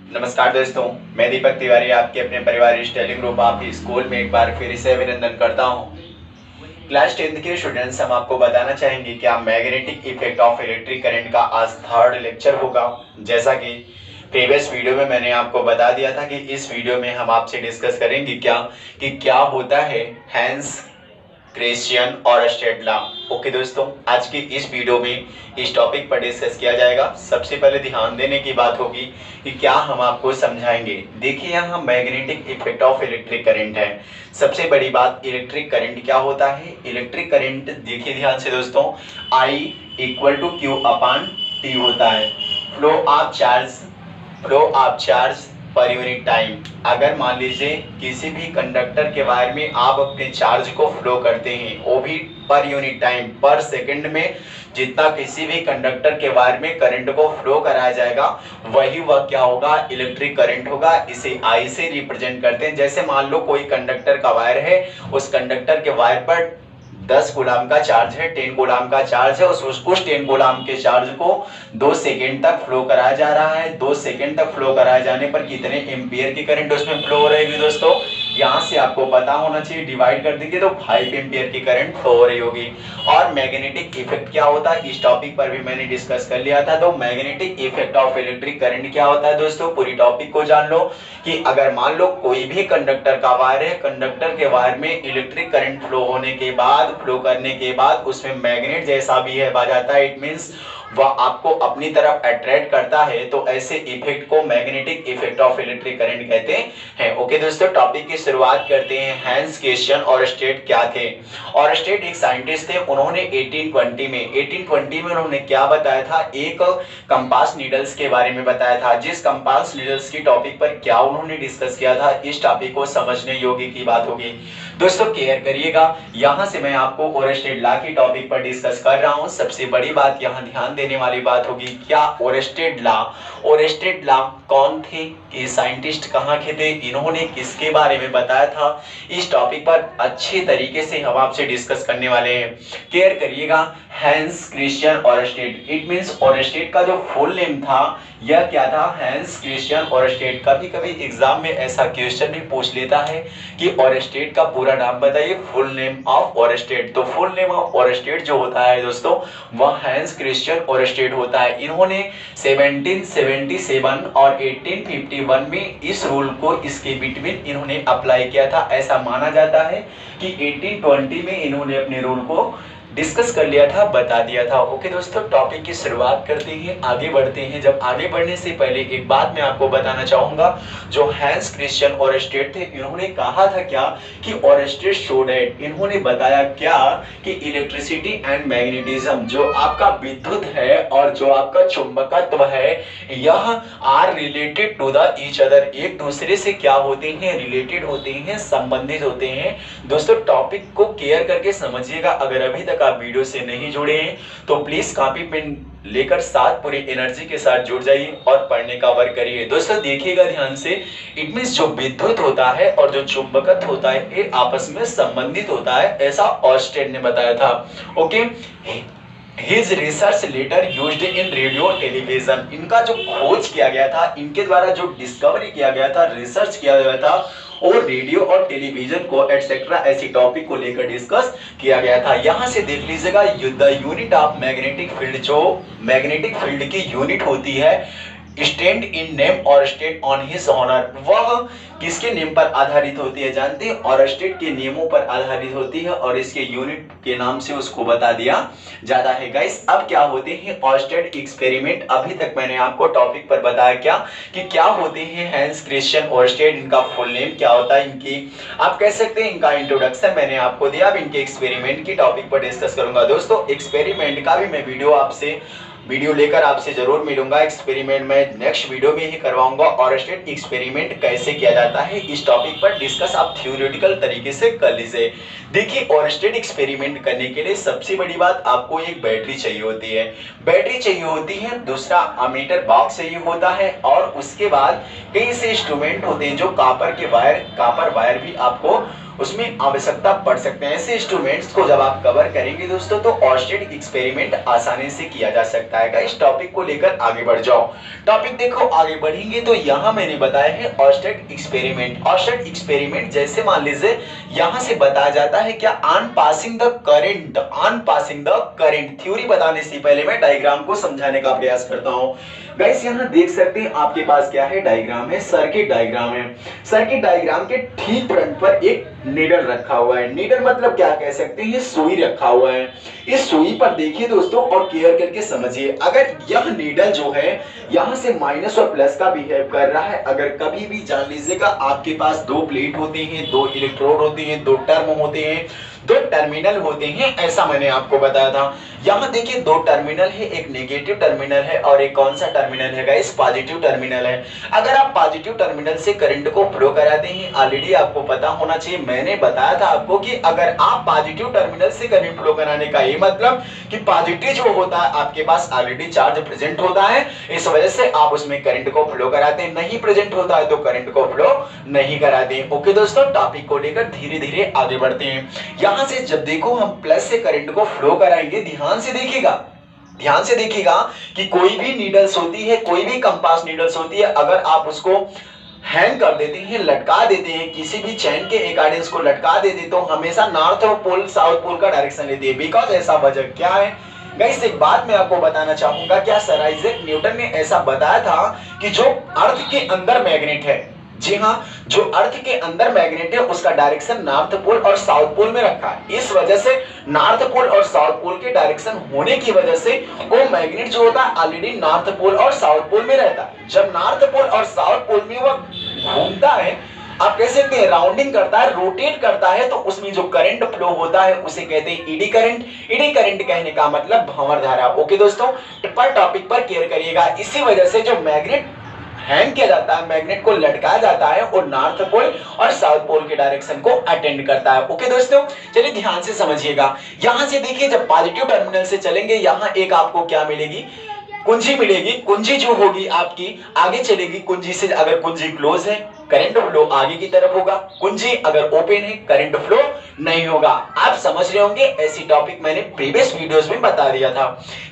नमस्कार दोस्तों, मैं दीपक तिवारी आपके अपने परिवार स्टाइलिंग ग्रुप आप स्कूल में एक बार फिर से अभिनंदन करता हूं। क्लास 10th के स्टूडेंट्स, हम आपको बताना चाहेंगे क्या magnetic effect of electric current का आज थर्ड लेक्चर होगा। जैसा कि प्रीवियस वीडियो में मैंने आपको बता दिया था कि इस वीडियो में हम आपसे डिस्कस करेंगे क्या होता है हैंस क्रिश्चियन और स्टेडला। ओके दोस्तों, आज की इस वीडियो में इस टॉपिक पर डिस्कस किया जाएगा। सबसे पहले ध्यान देने की बात होगी कि क्या हम आपको समझाएंगे। देखिए, यहाँ magnetic effect of electric current है। सबसे बड़ी बात, इलेक्ट्रिक करंट क्या होता है। इलेक्ट्रिक करंट देखिए ध्यान से दोस्तों, I equal to Q upon T होता है। फ्लो ऑफ चार्ज पर यूनिट टाइम। अगर मान लीजिए किसी भी कंडक्टर के वायर में आप अपने चार्ज को फ्लो करते हैं, वो भी पर यूनिट टाइम, पर सेकंड में जितना किसी भी कंडक्टर के वायर में करंट को फ्लो कराया जाएगा, वह क्या होगा, इलेक्ट्रिक करंट होगा। इसे आई से रिप्रेजेंट करते हैं। जैसे मान लो कोई कंडक्टर का वायर है, उस कंडक्टर के वायर पर 10 गुलाम का चार्ज है, 10 गुलाम का चार्ज है। उस 10 गुलाम के चार्ज को 2 सेकेंड तक फ्लो कराया जा रहा है। 2 सेकेंड तक फ्लो कराए जाने पर कितने एम्पियर की करंट उसमें फ्लो हो रही होगी दोस्तों, यहाँ से आपको पता होना चाहिए। डिवाइड कर देंगे तो 5 एम्पियर की करंट फ्लो हो रही होगी। और मैग्नेटिक इफेक्ट क्या होता है, इस टॉपिक पर भी मैंने डिस्कस कर लिया था। तो magnetic effect of electric current क्या होता है दोस्तों, पूरी टॉपिक को जान लो कि अगर मान लो कोई भी कंडक्टर का वायर है, कंडक्टर के वायर में इलेक्ट्रिक करंट फ्लो करने के बाद उसमें मैग्नेट जैसा बिहेव आ जाता है, इट मींस वह आपको अपनी तरफ अट्रैक्ट करता है, तो ऐसे इफेक्ट को magnetic effect of electric current कहते हैं। ओके दोस्तों, टॉपिक की शुरुआत करते हैं। हैंस क्रिश्चियन और स्टेट क्या थे। और स्टेट एक साइंटिस्ट थे। उन्होंने 1820 में उन्होंने क्या बताया था, एक कंपास नीडल्स के बारे में बताया था। जिस कंपास नीडल्स की टॉपिक पर क्या उन्होंने डिस्कस किया था, इस टॉपिक को समझने योग्य की बात होगी दोस्तों। केयर करिएगा, यहां से मैं आपको ओरेस्टेड लॉ की टॉपिक पर डिस्कस कर रहा हूं। सबसे बड़ी बात यहां ध्यान देने वाली बात होगी, क्या ओरेस्टेड लॉ कौन थे, ये साइंटिस्ट कहां के थे, इन्होंने किसके बारे में बताया था, इस टॉपिक पर अच्छे तरीके से हम आपसे डिस्कस करने वाले हैं। केयर करिएगा, Hans Christian Oersted, it means Oersted का जो फुल नेम था यह क्या था, हैंस क्रिश्चियन ओरेस्टेड। कभी कभी एग्जाम में ऐसा क्वेश्चन भी पूछ लेता है कि ओरेस्टेड का पूरा नाम बताइए, फुल नेम ऑफ ओरेस्टेड। तो फुल नेम ऑफ ओरेस्टेड जो होता है दोस्तों, वह हैंस क्रिश्चियन ओरेस्टेड होता है। इन्होंने 1777 और 1851 में इस रूल को इसके बिटवीन इन्होंने अप्लाई किया था। ऐसा माना जाता है कि 1820 में इन्होंने अपने रूल को डिस्कस कर लिया था, बता दिया था। ओके दोस्तों, टॉपिक की शुरुआत करते हैं, आगे बढ़ते हैं। जब आगे बढ़ने से पहले एक बात मैं आपको बताना चाहूंगा, जो हैंस क्रिश्चियन ओरेस्टेड थे, इन्होंने कहा था क्या कि ओरेस्टेड शोड इट, इन्होंने बताया क्या कि इलेक्ट्रिसिटी एंड मैग्नेटिज्म, जो आपका विद्युत है और जो आपका चुंबकत्व है, यह are related to the each other, एक दूसरे से क्या होते हैं, रिलेटेड होते हैं, संबंधित होते हैं। दोस्तों टॉपिक को केयर करके समझिएगा। अगर अभी तक आप वीडियो से नहीं जुड़े हैं तो प्लीज कॉपी पेन लेकर साथ पूरी एनर्जी के साथ जुड़ जाइए और पढ़ने का वर्क करिए। दोस्तों देखिएगा ध्यान से, इट मींस जो विद्युत होता है और जो चुंबकत्व होता है, ये आपस में संबंधित होता है, ऐसा ऑर्स्टेड ने बताया था। Okay, His research later used in radio television, इनका जो खोज किया गया था, इनके द्वारा जो डिस्कवरी किया गया था, रिसर्च किया गया था, और रेडियो और टेलीविजन को एटसेट्रा ऐसी टॉपिक को लेकर डिस्कस किया गया था। यहां से देख लीजिएगा, the unit of magnetic field, जो मैग्नेटिक फील्ड की यूनिट होती है, स्टैंड इन नेम और स्टेट ऑन हिज ऑनर, वह किसके नेम पर आधारित होती है जानते हैं, और स्टेट के नियमों पर आधारित होती है, और इसके यूनिट के नाम से उसको बता दिया जाता है। गाइस अब क्या होते हैं ऑर्स्टेड एक्सपेरिमेंट, अभी तक मैंने आपको टॉपिक पर बताया क्या होते हैं हैंस क्रिश्चियन ओर्स्टेड, इनका फुल नेम क्या होता है, इनकी आप कह सकते हैं इनका इंट्रोडक्शन मैंने आपको दिया। अब इनके एक्सपेरिमेंट की टॉपिक पर डिस्कस करूंगा। दोस्तों एक्सपेरिमेंट का भी मैं वीडियो लेकर आपसे जरूर मिलूंगा। एक्सपेरिमेंट में नेक्स्ट वीडियो में ही करवाऊंगा, ऑर्स्टेड एक्सपेरिमेंट कैसे किया जाता है, इस टॉपिक पर डिस्कस आप थ्योरेटिकल तरीके से कर लीजिए। देखिए ऑर्स्टेड एक्सपेरिमेंट करने के लिए सबसे बड़ी बात, आपको एक बैटरी चाहिए होती है, दूसरा अमीटर बॉक्स चाहिए होता है, और उसके बाद कई से इंस्ट्रूमेंट होते हैं, जो कॉपर वायर भी आपको उसमें आवश्यकता पड़ सकते हैं। ऐसे इंस्ट्रूमेंट्स को जब आप कवर करेंगे दोस्तों तो ऑर्स्टेड एक्सपेरिमेंट आसानी से किया जा सकता है। इस टॉपिक को लेकर आगे बढ़ जाओ। टॉपिक देखो, आगे बढ़ेंगे तो यहाँ मैंने बताया है ऑर्स्टेड एक्सपेरिमेंट। ऑर्स्टेड एक्सपेरिमेंट जैसे मान लीजिए यहाँ से बताया जाता है क्या, on passing the current, on passing the current. Theory बताने से पहले मैं डायग्राम को समझाने का प्रयास करता हूँ। गाइस यहाँ देख सकते हैं आपके पास क्या है, डायग्राम है, सर्किट डायग्राम है। सर्किट डायग्राम के ठीक फ्रंट पर एक नीडल रखा हुआ है। नीडल मतलब क्या कह सकते हैं, ये सुई रखा हुआ है। इस सुई पर देखिए दोस्तों और केयर करके समझिए, अगर यह नीडल जो है यहाँ से माइनस और प्लस का बिहेव कर रहा है, अगर कभी भी जान लीजिएगा आपके पास दो प्लेट होती हैं, दो इलेक्ट्रोड होते हैं, दो टर्म होते हैं, दो टर्मिनल होते हैं, ऐसा मैंने आपको बताया था। यहाँ देखिए दो टर्मिनल है, एक नेगेटिव टर्मिनल है और एक कौन सा टर्मिनल है गाइस, पॉजिटिव टर्मिनल है। अगर आप पॉजिटिव टर्मिनल से करंट को फ्लो कराते हैं, ऑलरेडी आपको पता होना चाहिए, मैंने बताया था आपको कि अगर आप पॉजिटिव टर्मिनल से करंट फ्लो कराने का ये मतलब कि पॉजिटिव जो होता है आपके पास ऑलरेडी चार्ज प्रेजेंट होता है, इस वजह से आप उसमें करंट को फ्लो कराते हैं। नहीं प्रेजेंट होता है तो करंट को फ्लो नहीं कराते हैं। ओके दोस्तों, टॉपिक को लेकर धीरे धीरे आगे बढ़ते हैं। यहाँ से जब देखो हम प्लस से करंट को फ्लो कराएंगे, ध्यान से देखिएगा, ध्यान से देखिएगा कि कोई भी नीडल्स होती है, कोई भी कंपास नीडल्स होती है, अगर आप उसको हैंग कर देते हैं, लटका देते हैं, किसी भी चैन के अकॉर्डिंग उसको लटका देते तो हमेशा नॉर्थ पोल साउथ पोल का डायरेक्शन लेती है। बिकॉज ऐसा वजह क्या है गाइस, एक बात मैं आपको बताना चाहूंगा, क्या सर आइजैक न्यूटन ने ऐसा बताया था कि जो अर्थ के अंदर मैग्नेट है, जी हाँ, जो अर्थ के अंदर मैग्नेट है उसका डायरेक्शन नॉर्थ पोल और साउथ पोल में रखा है। इस वजह से नॉर्थ पोल और साउथ पोल के डायरेक्शन होने की वजह से वो मैग्नेट जो होता है ऑलरेडी नॉर्थ पोल और साउथ पोल में रहता है। जब नॉर्थ पोल और साउथ पोल में वो घूमता है, आप कह सकते हैं राउंडिंग करता है, रोटेट करता है, तो उसमें जो करंट फ्लो होता है उसे कहते हैं ईडी करंट। ईडी करंट कहने का मतलब भंवर धारा। ओके दोस्तों, पर टॉपिक पर केयर करिएगा। इसी वजह से जो मैग्नेट हैंग किया जाता है, मैग्नेट को लटकाया जाता है, और नॉर्थ पोल और साउथ पोल के डायरेक्शन को अटेंड करता है। ओके दोस्तों, चलिए ध्यान से समझिएगा। यहां से देखिए जब पॉजिटिव टर्मिनल से चलेंगे, यहां एक आपको क्या मिलेगी, कुंजी मिलेगी। कुंजी जो होगी आपकी आगे चलेगी, कुंजी से अगर कुंजी क्लोज है करंट फ्लो आगे की तरफ होगा, कुंजी अगर ओपन है करंट फ्लो नहीं होगा। आप समझ रहे होंगे, ऐसी टॉपिक मैंने प्रीवियस वीडियोस में बता दिया था।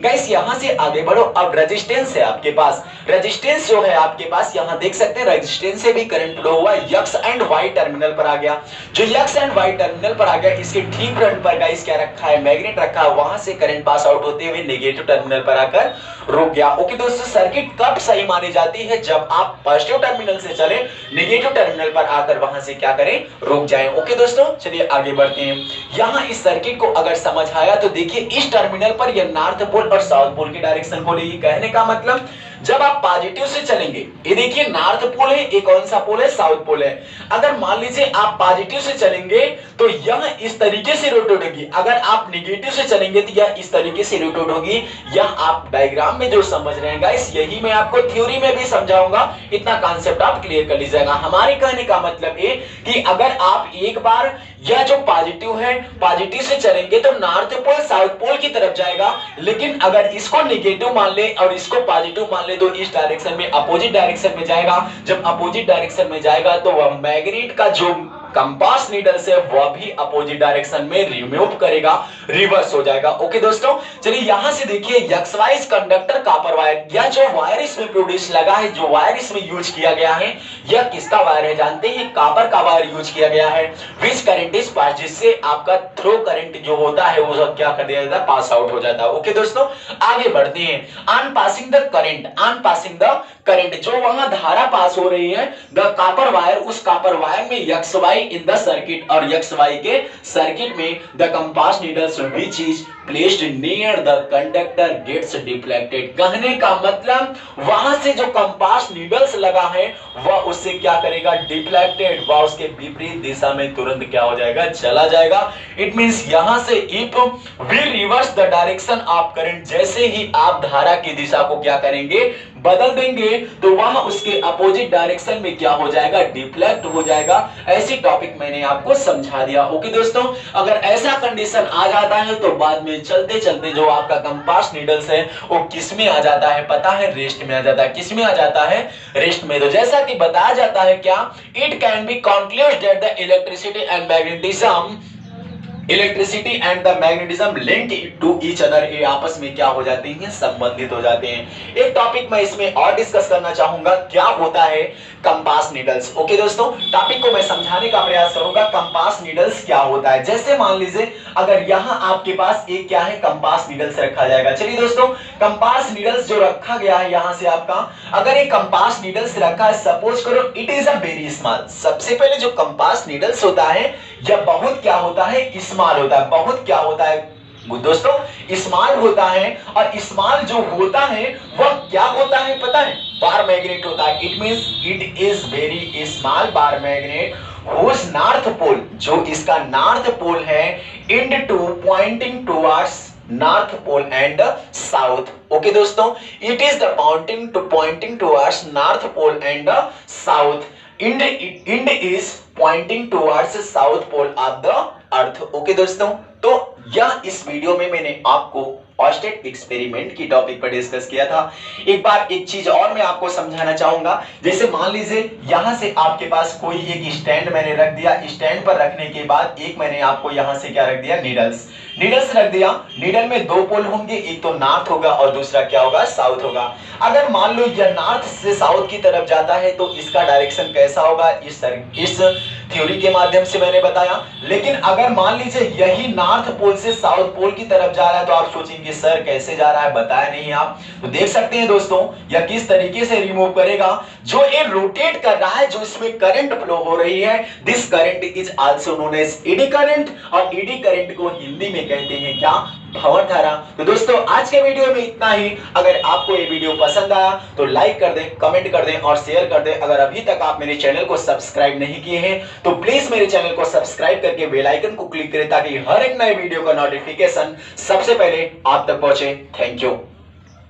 गाइस यहां से आगे बढ़ो। अब रेजिस्टेंस है आपके पास, रेजिस्टेंस जो है आपके पास यहां देख सकते हैं, रेजिस्टेंस से भी करंट फ्लो हुआ, एक्स एंड वाई टर्मिनल पर आ गया। जो एक्स एंड वाई टर्मिनल पर आ गया, इसके ठीक फ्रंट पर गाइस क्या रखा है, मैग्नेट रखा है, वहां से करंट पास आउट होते हुए नेगेटिव टर्मिनल पर आकर रुक गया। ओके दोस्तों, सर्किट कब सही मानी जाती है, जब आप पॉजिटिव टर्मिनल से चले, नेगेटिव टर्मिनल पर आकर वहां से क्या करें, रुक जाएं। ओके दोस्तों, चलिए आगे बढ़ते हैं। यहां इस सर्किट को अगर समझ आया तो देखिए इस टर्मिनल पर यह नॉर्थ पोल और साउथ पोल के डायरेक्शन को लेगी। कहने का मतलब जब आप पॉजिटिव से चलेंगे, ये देखिए नॉर्थ पोल है, एक कौन सा पोल है, साउथ पोल है। अगर मान लीजिए आप पॉजिटिव से चलेंगे तो यह इस तरीके से रोटेट होगी, अगर आप नेगेटिव से चलेंगे तो यह इस तरीके से रोटेट होगी। यह आप डायग्राम में जो समझ रहे हैं गाइस, यही मैं आपको थ्योरी में भी समझाऊंगा, इतना कॉन्सेप्ट आप क्लियर कर लीजिएगा। हमारे कहने का मतलब ये कि अगर आप एक बार यह जो पॉजिटिव है, पॉजिटिव से चलेंगे तो नॉर्थ पोल साउथ पोल की तरफ जाएगा, लेकिन अगर इसको नेगेटिव मान ले और इसको पॉजिटिव मान ले तो इस डायरेक्शन में अपोजिट डायरेक्शन में जाएगा। जब अपोजिट डायरेक्शन में जाएगा तो वह मैग्नेट का जो कंपास नीडल से वह भी अपोजिट डायरेक्शन में रिमूव करेगा, रिवर्स हो जाएगा। ओके दोस्तों, चलिए यहां से देखिए x wise conductor copper wire, यह जो वायर इसमें प्रोड्यूस लगा है, जो वायर इसमें यूज किया गया है, यह किसका वायर है जानते हैं, कॉपर का वायर यूज किया गया है। विच करंट इज पास, जिससे आपका थ्रो करंट जो होता है वो क्या कर दिया जाता है, पास आउट हो जाता है। ओके दोस्तों, आगे बढ़ते हैं। On passing the current, on passing the current, जो वहां धारा पास हो रही है, द कॉपर वायर, उस कॉपर वायर में X Y in the circuit और एक्स वाई के सर्किट में the compass needles which is placed near the conductor gets deflected। कहने का मतलब वहां से जो कंपास नीडल्स लगा है वह उससे क्या करेगा, डिफ्लेक्टेड, वह उसके विपरीत दिशा में तुरंत क्या हो जाएगा, चला जाएगा। इट मींस यहां से if we reverse the direction of current, जैसे ही आप धारा की दिशा को क्या करेंगे, बदल देंगे तो वह उसके अपोजिट डायरेक्शन में क्या हो जाएगा, डिफ्लेक्ट हो जाएगा। ऐसी टॉपिक मैंने आपको समझा दिया। ओके दोस्तों, अगर ऐसा कंडीशन आ जाता है तो बाद में चलते चलते जो आपका कंपास नीडल्स है वो किस में आ जाता है पता है, रेस्ट में आ जाता है। किस में आ जाता है, रेस्ट में। तो जैसा कि बताया जाता है क्या, it can be concluded that the electricity and magnetism link to each other, ये आपस में क्या हो जाती हैं, संबंधित हो जाते हैं। एक टॉपिक मैं इसमें और डिस्कस करना चाहूंगा, क्या होता है कंपास नीडल्स। ओके दोस्तों, टॉपिक को मैं समझाने का प्रयास करूंगा, कंपास नीडल्स क्या होता है। जैसे मान लीजिए अगर यहां आपके पास एक क्या है, कंपास नीडल्स रखा जाएगा। चलिए दोस्तों, कंपास नीडल्स जो रखा गया है यहां से आपका, अगर एक कंपास नीडल्स रखा है, सपोज करो it is a very small. सबसे पहले जो कंपास नीडल्स होता है यह बहुत क्या होता है, स्मॉल होता है। बहुत क्या होता है दोस्तों, स्मॉल होता है। और स्मॉल जो होता है वह क्या होता है पता है, बार मैग्नेट होता है। It means it is very small bar magnet whose north pole, जो इसका नॉर्थ पोल है, end to pointing towards north pole and south. Okay दोस्तों, it is the pointing towards north pole and south. End is pointing towards south pole of the earth. Okay दोस्तों, तो यह इस video में मैंने आपको Oersted experiment की topic पर डिस्कस किया था। एक बार एक चीज और मैं आपको समझाना चाहूंगा। जैसे मान लीजिए यहां से आपके पास कोई एक स्टैंड मैंने रख दिया, स्टैंड पर रखने के बाद एक मैंने आपको यहां से क्या रख दिया, नीडल्स रख दिया। नीडल में दो पोल होंगे, एक तो नॉर्थ होगा और दूसरा क्या होगा, साउथ होगा। अगर मान लो यह नॉर्थ से साउथ की तरफ जाता है तो इसका डायरेक्शन कैसा होगा, इस थ्योरी के माध्यम से मैंने बताया। लेकिन अगर मान लीजिए यही नॉर्थ पोल से साउथ पोल की तरफ जा रहा है तो आप सोचेंगे सर कैसे जा रहा है, बताया नहीं आप। तो देख सकते हैं दोस्तों यह किस तरीके से रिमूव करेगा। जो ये रोटेट कर रहा है, जो इसमें करंट फ्लो हो रही है, this current is also known as eddy current. और एडी करंट को हिंदी में कहते हैं क्या, भंवर धारा। तो दोस्तों आज के वीडियो में इतना ही। अगर आपको ये वीडियो पसंद आया तो लाइक कर दें, कमेंट कर दें और शेयर कर दें। अगर अभी तक आप मेरे चैनल को सब्सक्राइब नहीं किए हैं तो प्लीज मेरे चैनल को सब्सक्राइब करके बेल आइकन को क्लिक करें ताकि हर एक नए वीडियो का नोटिफिकेशन सबसे पहले आप तक पहुंचे। Thank you.